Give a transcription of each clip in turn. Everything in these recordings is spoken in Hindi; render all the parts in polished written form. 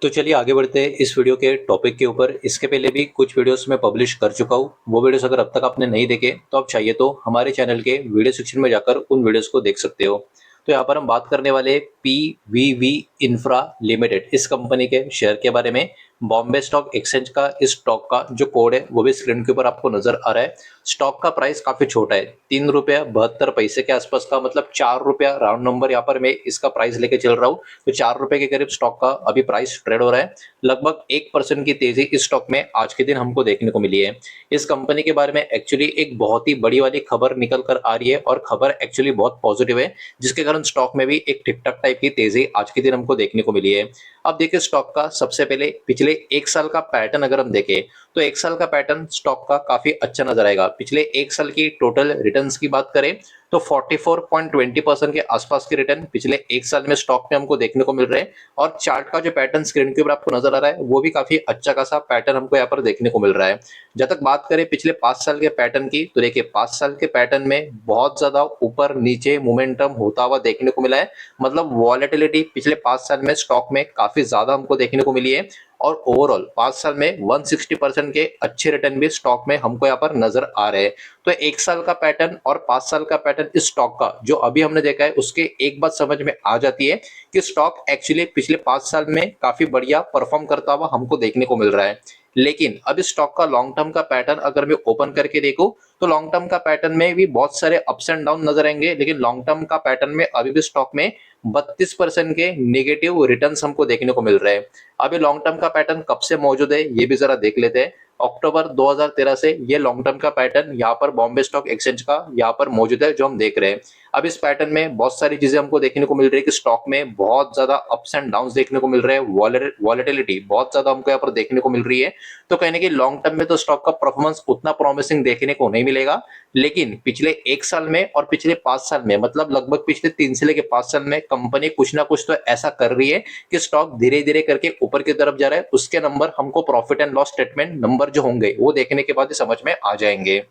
तो चलिए आगे बढ़ते हैं इस वीडियो के टॉपिक के ऊपर। इसके पहले भी कुछ वीडियोस मैं पब्लिश कर चुका हूँ। वो वीडियोस अगर अब तक आपने नहीं देखे तो आप चाहिए तो हमारे चैनल के वीडियो सेक्शन में जाकर उन वीडियोस को देख सकते हो। तो यहाँ पर हम बात करने वाले पीवीवी इंफ्रा लिमिटेड इस कंपनी के शेयर के बारे में। बॉम्बे स्टॉक एक्सचेंज का इस स्टॉक का जो कोड है वो भी स्क्रीन के ऊपर आपको नजर आ रहा है। स्टॉक का प्राइस काफी छोटा है, 3 रुपया 72 पैसे के आसपास का, मतलब 4 रुपया राउंड नंबर यहाँ पर मैं इसका प्राइस लेके चल रहा हूँ। तो 4 रुपए के करीब स्टॉक का अभी प्राइस ट्रेड हो रहा है। लगभग 1% की तेजी इस स्टॉक में आज के दिन हमको देखने को मिली है। इस कंपनी के बारे में एक्चुअली एक बहुत ही बड़ी वाली खबर निकल कर आ रही है और खबर एक्चुअली बहुत पॉजिटिव है, जिसके कारण स्टॉक में भी एक ठीक ठाक टाइप की तेजी आज के दिन हमको देखने को मिली है। अब देखिए स्टॉक का सबसे पहले पिछले 1 साल का पैटर्न अगर हम देखें तो 1 साल का पैटर्न स्टॉक का काफी अच्छा नजर आएगा। पिछले 1 साल की टोटल रिटर्न्स की बात करें तो 44.20% के आसपास के रिटर्न पिछले 1 साल में स्टॉक में हमको देखने को मिल रहे हैं। और चार्ट का जो पैटर्न स्क्रीन के ऊपर आपको नजर आ रहा है वो भी काफी अच्छा खासा पैटर्न हमको यहाँ पर देखने को मिल रहा है। जब तक बात करें पिछले 5 साल के पैटर्न की तो देखिए 5 साल के पैटर्न में बहुत ज्यादा ऊपर नीचे मोमेंटम होता हुआ देखने को मिला है। मतलब वॉलेटिलिटी पिछले 5 साल में स्टॉक में काफी ज्यादा हमको देखने को मिली है। और ओवरऑल 5 साल में 160% के अच्छे रिटर्न भी स्टॉक में हमको यहाँ पर नजर आ रहे हैं। तो 1 साल का पैटर्न और 5 साल का पैटर्न इस स्टॉक का जो अभी हमने देखा है उसके एक बात समझ में आ जाती है कि स्टॉक एक्चुअली पिछले 5 साल में काफी बढ़िया परफॉर्म करता हुआ हमको देखने को मिल रहा है। लेकिन अब इस स्टॉक का लॉन्ग टर्म का पैटर्न अगर मैं ओपन करके देखूं तो लॉन्ग टर्म का पैटर्न में भी बहुत सारे अप्स एंड डाउन नजर आएंगे, लेकिन लॉन्ग टर्म का पैटर्न में अभी भी स्टॉक में 32% के नेगेटिव रिटर्न्स हमको देखने को मिल रहे हैं। अभी लॉन्ग टर्म का पैटर्न कब से मौजूद है ये भी जरा देख लेते हैं। अक्टूबर 2013 से ये लॉन्ग टर्म का पैटर्न यहाँ पर बॉम्बे स्टॉक एक्सचेंज का यहाँ पर मौजूद है जो हम देख रहे हैं। अब इस पैटर्न में बहुत सारी चीजें हमको देखने को मिल रही है कि स्टॉक में बहुत ज्यादा अप्स एंड डाउन्स देखने को मिल रहे हैं, वॉलेटिलिटी बहुत ज्यादा हमको यहाँ पर देखने को मिल रही है। तो कहने की लॉन्ग टर्म में तो स्टॉक का परफॉर्मेंस उतना प्रॉमिसिंग देखने को नहीं मिलेगा, लेकिन पिछले 1 साल में और पिछले 5 साल में, मतलब लगभग पिछले 3 से लेकर 5 साल में कंपनी कुछ ना कुछ तो ऐसा कर रही है कि स्टॉक धीरे धीरे करके ऊपर की तरफ जा रहा है। उसके नंबर हमको profit and loss statement number जो होंगे वो देखने के बाद ही समझ में आ जाएंगे।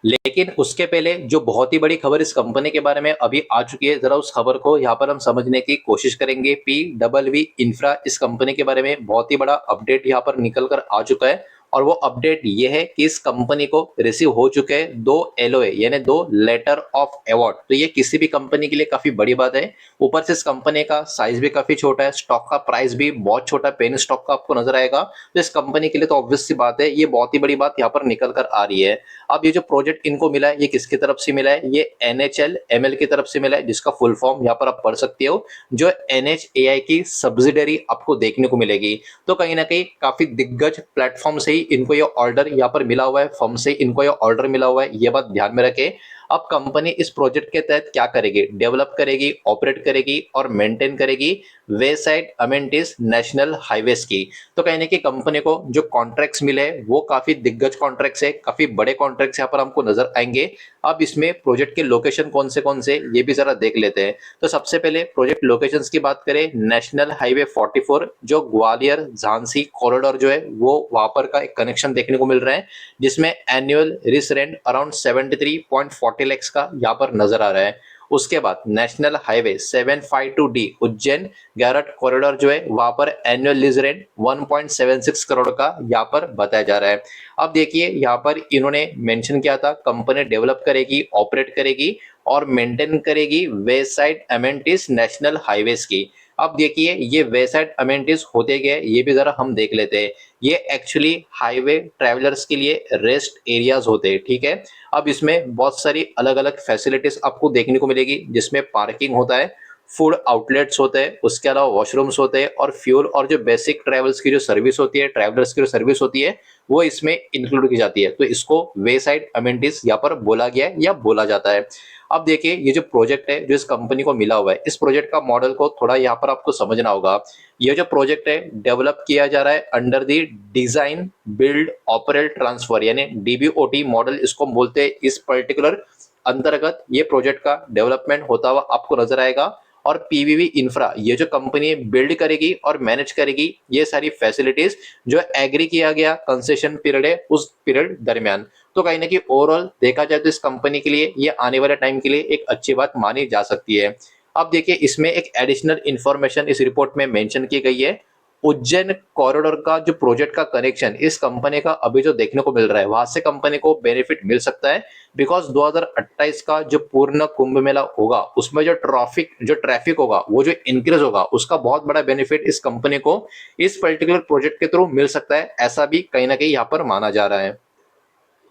लेकिन उसके पहले जो बहुत ही बड़ी खबर इस कंपनी के बारे में अभी आ चुकी है, जरा उस खबर को यहाँ पर हम समझने की कोशिश करेंगे। पीडब्ल्यूवी इंफ्रा इस कंपनी के बारे में बहुत ही बड़ा अपडेट यहाँ पर निकल कर आ चुका है। और वो अपडेट ये है कि इस कंपनी को रिसीव हो चुके हैं 2 LOA यानी 2 लेटर ऑफ अवार्ड। तो ये किसी भी कंपनी के लिए काफी बड़ी बात है। ऊपर से इस कंपनी का साइज भी काफी छोटा है, स्टॉक का प्राइस भी बहुत छोटा पेन स्टॉक का आपको नजर आएगा। तो इस कंपनी के लिए तो ऑब्वियस सी बात है, ये बहुत ही बड़ी बात यहाँ पर निकल कर आ रही है। अब ये जो प्रोजेक्ट इनको मिला है ये किसकी तरफ से मिला है? ये NHLML की तरफ से मिला है, जिसका फुल फॉर्म यहाँ पर आप पढ़ सकते हो, जो NHAI की सब्सिडरी आपको देखने को मिलेगी। तो कहीं ना कहीं काफी दिग्गज प्लेटफॉर्म से ही इनको ये ऑर्डर यहाँ पर मिला हुआ है, फर्म से इनको ये ऑर्डर मिला हुआ है, ये बात ध्यान में रखें। अब कंपनी इस प्रोजेक्ट के तहत क्या करेगी? डेवलप करेगी, ऑपरेट करेगी और मेंटेन करेगी वे साइड अमेनिटीज नेशनल हाईवेज की। तो कहने की कंपनी को जो कॉन्ट्रैक्ट्स मिले वो काफी दिग्गज कॉन्ट्रैक्ट्स है, काफी बड़े कॉन्ट्रैक्ट्स यहाँ पर हमको नजर आएंगे। अब इसमें प्रोजेक्ट के लोकेशन कौन से ये भी जरा देख लेते हैं। तो सबसे पहले प्रोजेक्ट लोकेशंस की बात करें, नेशनल हाईवे 44 जो ग्वालियर झांसी कॉरिडोर जो है वो वहां पर का एक कनेक्शन देखने को मिल रहा है, जिसमें एनुअल रिस रेंट अराउंड 73.40 lakhs का यहाँ पर नजर आ रहा है। उसके बाद national highway 752D Ujjain Garoth corridor जो है वहां पर एनुअल लीज रेंट 1.76 करोड़ का यहाँ पर बताया जा रहा है। अब देखिए यहाँ पर इन्होंने मेंशन किया था कंपनी डेवलप करेगी, ऑपरेट करेगी और मेंटेन करेगी वे साइड अमेनिटीज नेशनल हाईवेज की। अब देखिए ये वे साइड अमेनिटीज होते गए ये भी जरा हम देख लेते हैं। ये एक्चुअली हाईवे ट्रैवलर्स के लिए रेस्ट एरियाज होते हैं, ठीक है। अब इसमें बहुत सारी अलग अलग फैसिलिटीज आपको देखने को मिलेगी, जिसमें पार्किंग होता है, फूड आउटलेट्स होते हैं, उसके अलावा वॉशरूम्स होते हैं और फ्यूल और जो बेसिक ट्रैवल्स की जो सर्विस होती है, ट्रैवलर्स की जो सर्विस होती है वो इसमें इंक्लूड की जाती है। तो इसको वे साइड अमेनिटीज यहाँ पर बोला गया है या बोला जाता है। अब देखिए ये जो प्रोजेक्ट है जो इस कंपनी को मिला हुआ है, इस प्रोजेक्ट का मॉडल को थोड़ा यहाँ पर आपको समझना होगा। ये जो प्रोजेक्ट है डेवलप किया जा रहा है under the design build operate transfer यानी DBOT मॉडल इसको बोलते हैं। इस पर्टिकुलर अंतर्गत ये प्रोजेक्ट का डेवलपमेंट होता हुआ आपको नजर आएगा। और पीवीवी इंफ्रा ये जो कंपनी बिल्ड करेगी और मैनेज करेगी ये सारी फैसिलिटीज जो एग्री किया गया कंसेशन पीरियड है उस पीरियड दरमियान। तो कहीं ना कहीं ओवरऑल देखा जाए तो इस कंपनी के लिए ये आने वाले टाइम के लिए एक अच्छी बात मानी जा सकती है। अब देखिए इसमें एक एडिशनल इंफॉर्मेशन इस रिपोर्ट में मेंशन की गई है। उज्जैन कॉरिडोर का जो प्रोजेक्ट का कनेक्शन इस कंपनी का अभी जो देखने को मिल रहा है, वहां से कंपनी को बेनिफिट मिल सकता है। बिकॉज 2028 का जो पूर्ण कुंभ मेला होगा, उसमें जो ट्रैफिक होगा, वो जो इंक्रीज होगा, उसका बहुत बड़ा बेनिफिट इस कंपनी को इस पर्टिकुलर प्रोजेक्ट के थ्रू मिल सकता है, ऐसा भी कहीं ना कहीं यहाँ पर माना जा रहा है।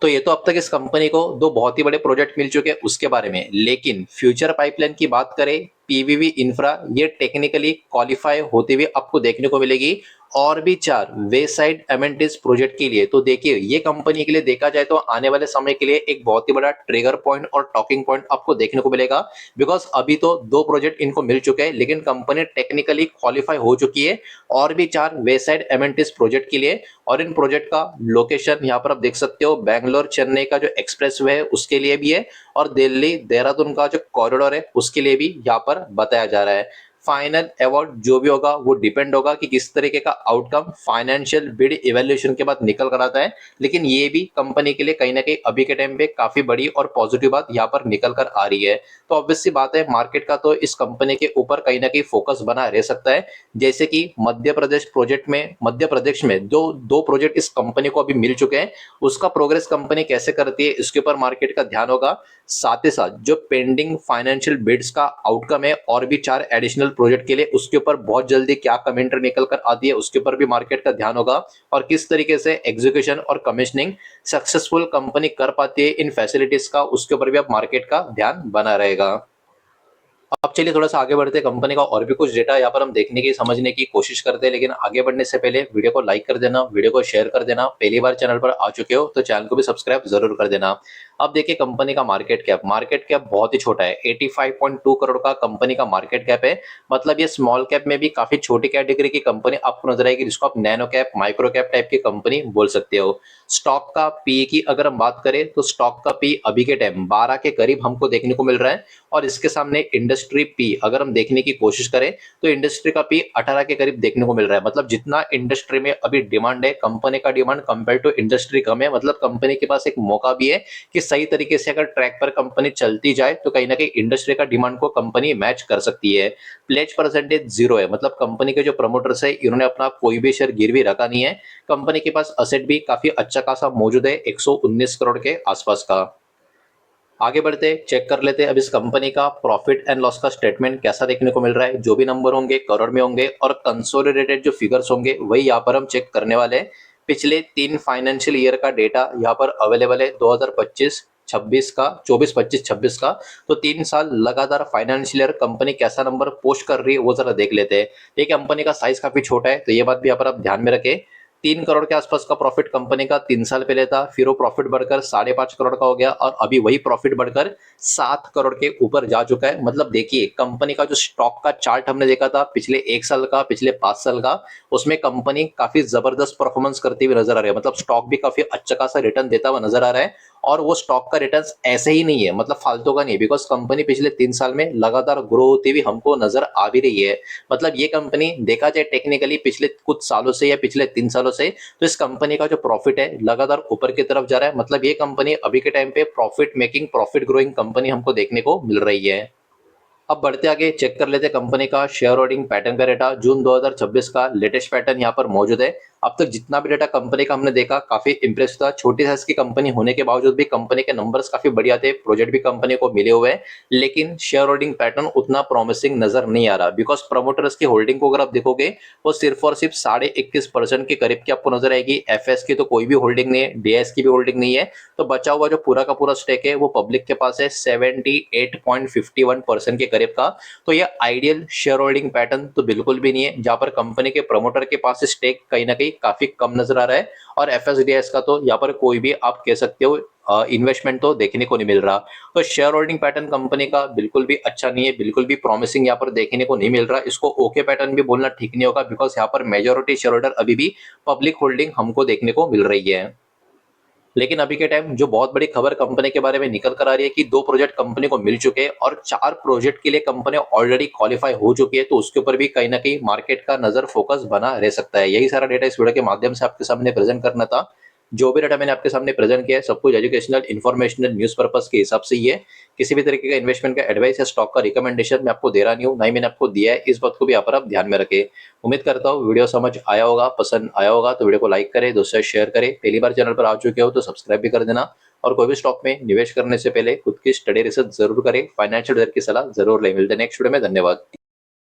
तो ये तो अब तक इस कंपनी को दो बहुत ही बड़े प्रोजेक्ट मिल चुके हैं उसके बारे में, लेकिन फ्यूचर पाइपलाइन की बात करें, पीवीवी इंफ्रा ये टेक्निकली क्वालिफाई होते हुए आपको देखने को मिलेगी और भी 4 वे साइड एमेनिटीज प्रोजेक्ट के लिए। तो देखिए, ये कंपनी के लिए देखा जाए तो आने वाले समय के लिए एक बहुत ही बड़ा ट्रिगर पॉइंट और टॉकिंग पॉइंट आपको देखने को मिलेगा। बिकॉज अभी तो 2 प्रोजेक्ट इनको मिल चुके हैं, लेकिन कंपनी टेक्निकली क्वालिफाई हो चुकी है और भी 4 वे साइड एमेनिटीज प्रोजेक्ट के लिए। और इन प्रोजेक्ट का लोकेशन यहाँ पर आप देख सकते हो, बैंगलोर चेन्नई का जो एक्सप्रेसवे है उसके लिए भी है, और दिल्ली देहरादून का जो कॉरिडोर है उसके लिए भी यहाँ पर बताया जा रहा है। फाइनल अवार्ड जो भी होगा वो डिपेंड होगा कि किस तरीके का आउटकम फाइनेंशियल बिड इवैल्यूएशन के बाद निकल कर आता है, लेकिन ये भी कंपनी के लिए कहीं ना कहीं अभी के टाइम पे काफी बड़ी और पॉजिटिव बात यहाँ पर निकल कर आ रही है। तो ऑब्वियस सी बात है, मार्केट का तो इस कंपनी के ऊपर कहीं ना कहीं फोकस बना रह सकता है। जैसे कि मध्य प्रदेश में जो 2 प्रोजेक्ट इस कंपनी को अभी मिल चुके हैं, उसका प्रोग्रेस कंपनी कैसे करती है इसके ऊपर मार्केट का ध्यान होगा। साथ ही साथ जो पेंडिंग फाइनेंशियल बिड्स का आउटकम है और भी 4 एडिशनल प्रोजेक्ट के लिए, उसके ऊपर बहुत जल्दी क्या कमेंट्री निकल कर आती है उसके ऊपर भी मार्केट का ध्यान होगा। और किस तरीके से एग्जीक्यूशन और कमीशनिंग सक्सेसफुल कंपनी कर पाती है इन फैसिलिटीज का, उसके ऊपर भी अब मार्केट का ध्यान बना रहेगा। अब चलिए थोड़ा सा आगे बढ़ते हैं, कंपनी का और भी कुछ डेटा यहाँ पर हम देखने की समझने की कोशिश करते हैं। लेकिन आगे बढ़ने से पहले वीडियो को लाइक कर देना, वीडियो को शेयर कर देना, पहली बार चैनल पर आ चुके हो तो चैनल को भी सब्सक्राइब जरूर कर देना। अब देखिए कंपनी का मार्केट कैप बहुत ही छोटा है, 85.2 करोड़ का कंपनी का मार्केट कैप है। मतलब ये स्मॉल कैप में भी काफी छोटी कैटेगरी की कंपनी आपको नजर आएगी, जिसको आप nano cap micro cap type की कंपनी बोल सकते हो। स्टॉक का पी की अगर हम बात करें तो स्टॉक का पी अभी के टाइम 12 के करीब हमको देखने को मिल रहा है। और इसके सामने इंडस्ट्री पी अगर हम देखने की कोशिश करें तो इंडस्ट्री का पी 18 के करीब देखने को मिल रहा है। मतलब जितना इंडस्ट्री में अभी डिमांड है, कंपनी का डिमांड कंपेयर टू इंडस्ट्री कम है। मतलब कंपनी के पास एक मौका भी है कि सही तरीके से अगर ट्रैक पर कंपनी चलती जाए तो कहीं ना कहीं इंडस्ट्री का डिमांड को कंपनी मैच कर सकती है। प्लेज परसेंटेज 0 है, मतलब कंपनी के जो प्रमोटर्स है इन्होंने अपना कोई भी शेयर गिरवी रखा नहीं है। कंपनी के पास असेट भी काफी अच्छा खासा मौजूद है, 119 करोड़ के आसपास का। आगे बढ़ते चेक कर लेते हैं अब इस कंपनी का प्रॉफिट एंड लॉस का स्टेटमेंट कैसा देखने को मिल रहा है। जो भी नंबर होंगे करोड़ में होंगे और कंसोलिडेटेड जो फिगर्स होंगे वही यहाँ पर हम चेक करने वाले हैं। पिछले 3 फाइनेंशियल ईयर का डेटा यहाँ पर अवेलेबल है, 2025-26 का, 24-25-26 का। तो 3 साल लगातार फाइनेंशियल ईयर कंपनी कैसा नंबर पोस्ट कर रही है वो जरा देख लेते हैं। ये कंपनी का साइज काफी छोटा है, तो ये बात भी यहाँ पर आप ध्यान में रखें। 3 करोड़ के आसपास का प्रॉफिट कंपनी का 3 साल पहले था, फिर वो प्रॉफिट बढ़कर 5.5 करोड़ का हो गया और अभी वही प्रॉफिट बढ़कर 7 करोड़ के ऊपर जा चुका है। मतलब देखिए कंपनी का जो स्टॉक का चार्ट हमने देखा था पिछले 1 साल का, पिछले 5 साल का, उसमें कंपनी काफी जबरदस्त परफॉर्मेंस करती हुई नजर आ रही है। मतलब स्टॉक भी काफी अच्छा खासा रिटर्न देता हुआ नजर आ रहा है। और वो स्टॉक का रिटर्न ऐसे ही नहीं है, मतलब फालतू का नहीं है, बिकॉज कंपनी पिछले 3 साल में लगातार ग्रो होती हुई हमको नजर आ भी रही है। मतलब ये कंपनी देखा जाए टेक्निकली पिछले कुछ सालों से या पिछले 3 सालों से, तो इस कंपनी का जो प्रॉफिट है लगातार ऊपर की तरफ जा रहा है। मतलब ये कंपनी अभी के टाइम पे profit making, profit growing company हमको देखने को मिल रही है। अब बढ़ते आगे चेक कर लेते कंपनी का शेयर होल्डिंग पैटर्न का डेटा। जून 2026 का लेटेस्ट पैटर्न यहाँ पर मौजूद है। अब तक जितना भी डेटा कंपनी का हमने देखा काफी इंप्रेस था। छोटी साइज की कंपनी होने के बावजूद भी कंपनी के नंबर्स काफी बढ़िया थे, प्रोजेक्ट भी कंपनी को मिले हुए हैं, लेकिन शेयर होल्डिंग पैटर्न उतना प्रॉमिसिंग नजर नहीं आ रहा। बिकॉज प्रमोटर्स की होल्डिंग को अगर आप देखोगे वो सिर्फ और सिर्फ 21.5% के करीब की आपको नजर आएगी। एफएस की तो कोई भी होल्डिंग नहीं है, डीएस की भी होल्डिंग नहीं है। तो बचा हुआ जो पूरा का पूरा स्टेक है वो पब्लिक के पास है 78.51% के करीब का। तो ये आइडियल शेयर होल्डिंग पैटर्न तो बिल्कुल भी नहीं है, जहां पर कंपनी के प्रमोटर के पास स्टेक कहीं ना कहीं काफी कम नजर आ रहा है। और एफएसडीएस का तो यहाँ पर कोई भी आप कह सकते हो इन्वेस्टमेंट तो देखने को नहीं मिल रहा। तो शेयर होल्डिंग पैटर्न कंपनी का बिल्कुल भी अच्छा नहीं है, बिल्कुल भी प्रॉमिसिंग यहाँ पर देखने को नहीं मिल रहा। इसको ओके पैटर्न भी बोलना ठीक नहीं होगा, बिकॉज यहाँ पर मेजोरिटी शेयर होल्डर अभी भी पब्लिक होल्डिंग हमको देखने को मिल रही है। लेकिन अभी के टाइम जो बहुत बड़ी खबर कंपनी के बारे में निकल कर आ रही है कि 2 प्रोजेक्ट कंपनी को मिल चुके हैं और 4 प्रोजेक्ट के लिए कंपनी ऑलरेडी क्वालिफाई हो चुकी है। तो उसके ऊपर भी कहीं ना कहीं मार्केट का नजर फोकस बना रह सकता है। यही सारा डेटा इस वीडियो के माध्यम से आपके सामने प्रेजेंट करना था। जो भी डाटा मैंने आपके सामने प्रेजेंट किया है सब कुछ एजुकेशनल, इन्फॉर्मेशनल, न्यूज़ पर्पस के हिसाब से ही है। किसी भी तरीके का इन्वेस्टमेंट का एडवाइस या स्टॉक का रिकमेंडेशन मैं आपको दे रहा नहीं हूँ, ना ही मैंने आपको दिया है। इस बात को भी यहाँ पर आप ध्यान में रखें। उम्मीद करता हूँ वीडियो समझ आया होगा, पसंद आया होगा तो वीडियो को लाइक करें, दोस्तों से शेयर करें। पहली बार चैनल पर आ चुके हो तो सब्सक्राइब भी कर देना। और कोई भी स्टॉक में निवेश करने से पहले खुद की स्टडी रिसर्च जरूर करें, फाइनेंशियल एडवाइजर की सलाह जरूर लें। मिलते हैं नेक्स्ट वीडियो में, धन्यवाद।